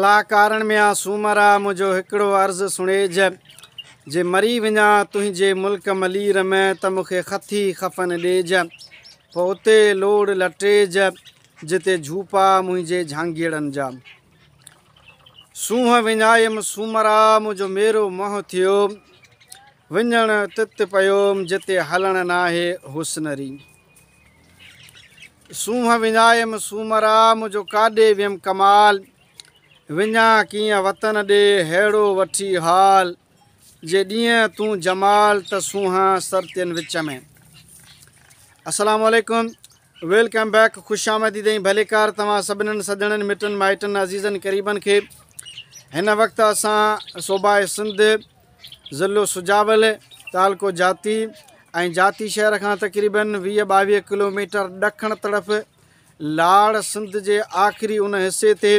कलाकारनि में आ सूमरा मुंहिंजो हिकिड़ो अर्ज़ु सुणेज जे मरी वञा तुंहिंजे मुल्क मलीर में त मूंखे खथी खफ़न ॾेज पोइ उते लोड़ लटेज जिते झूपा मुंहिंजे झांगीड़नि जा सूंहं विञायमि सूमरा मुंहिंजो मेरो मोह थियो विञण तित पियोमि जिते हलण नाहे हुस्नरी सूंहं विञायमि सूमरा मुंहिंजो काॾे वियमि कमाल विञा कीअं वतन ॾे हेड़ो वठी हाल जे ॾींहं तूं जमाल त सूंहं सरतियुनि विच में। अस्सलामु अलैकुम, वेलकम बैक, ख़ुशि आमदीद ऐं भलेकार तव्हां सभिनीनि सॼणनि मिटनि माइटनि अज़ीज़नि क़रीबनि खे। हिन वक़्तु असां सूबाए सिंध ज़िलो सुजावल तालको जाती ऐं जाती शहर खां तक़रीबन 20-22 किलोमीटर ॾखण तरफ़ लाड़ सिंध जे आख़िरी उन हिसे ते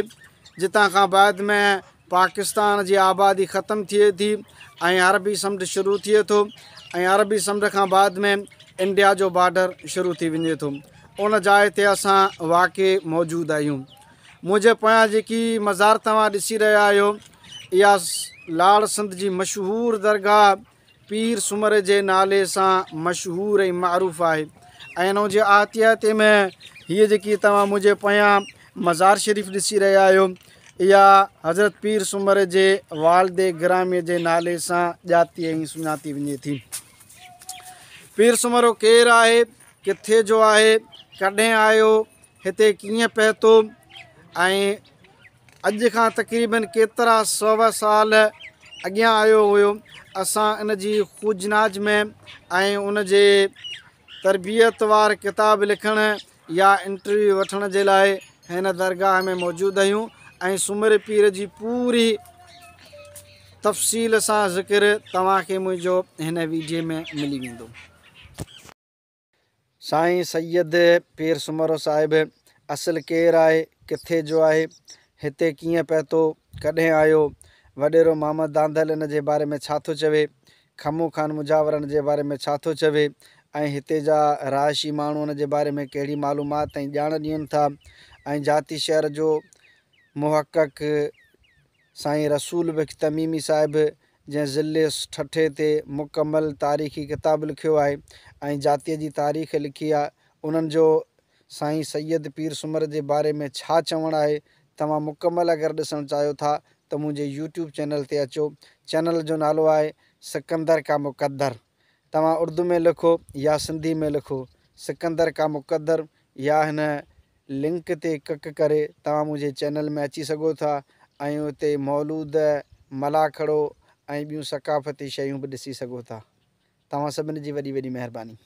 जितां खां बाद में पाकिस्तान जी आबादी ख़तमु थिए थी ऐं अरबी समुंड शुरू थिए थो ऐं अरबी समुंड खां बाद में इंडिया जो बॉर्डर शुरू थी वञे थो। उन जाइ ते असां वाक़ई मौजूदु आहियूं। मुंहिंजे पोयां जेकी मज़ार तव्हां ॾिसी रहिया आहियो इहा लाड़ सिंध जी मशहूरु दरगाह पीर सूमर जे नाले सां मशहूरु ऐं मअरूफ़ आहे ऐं उन जे आतियाते में हीअ जेकी तव्हां मुंहिंजे पोयां मज़ार शरीफ़ ॾिसी रहिया आहियो इहा हज़रत पीर सूमर जे वालदे गिरामी जे नाले सां ॼाती ऐं सुञाती वञे थी। पीर सूमरो केरु आहे, किथे जो आहे, कॾहिं आयो, हिते कीअं पहुतो ऐं अॼु खां तक़रीबन केतिरा 100 साल अॻियां आयो हुयो। असां इन जी खूजनाज में ऐं उन जे तरबियत वार किताब लिखण या इंटरव्यू वठण जे लाइ हिन दरगाह में मौजूदु आहियूं ऐं सूमर पीर जी पूरी तफ़सील सां ज़िक्र तव्हांखे मुंहिंजो हिन वीडियो में मिली वेंदो। साईं सैयद पीर सूमरो साहिब असुलु केरु आहे, किथे जो आहे, हिते कीअं पहुतो, कॾहिं आयो, वॾेरो मोहम्मद दांदल इन जे बारे में छा थो चवे, खमू ख़ान मुजावरनि जे बारे में छा थो चवे ऐं हिते जा रहायशी माण्हू उन जे बारे में कहिड़ी मालूमात ऐं ॼाण ॾियनि था ऐं जाती शहर जो मुहक़क़ साईं रसूल बख़्श तमीमी साहिब जंहिं ज़िले ठठे ते मुकमल तारीख़ी किताब लिखियो आहे ऐं जातीअ जी तारीख़ लिखी आहे, उन्हनि जो साईं सैयद पीर सूमर जे बारे में छा चवणु आहे। तव्हां मुकमल अगरि ॾिसणु चाहियो था त मुंहिंजे यूट्यूब चैनल ते अचो। चैनल जो नालो आहे सिकंदर का मुक़द्दर। तव्हां उर्दू में लिखो या सिंधी में लिखो सिकंदर का मुक़द्दर या हिन लिंक ते क्लिक करे तव्हां मुंहिंजे चैनल में अची सघो था ऐं उते मौलूद मलाखड़ो ऐं ॿियूं सक़ाफ़ती शयूं बि ॾिसी सघो था। तव्हां सभिनी जी वॾी वॾी महिरबानी।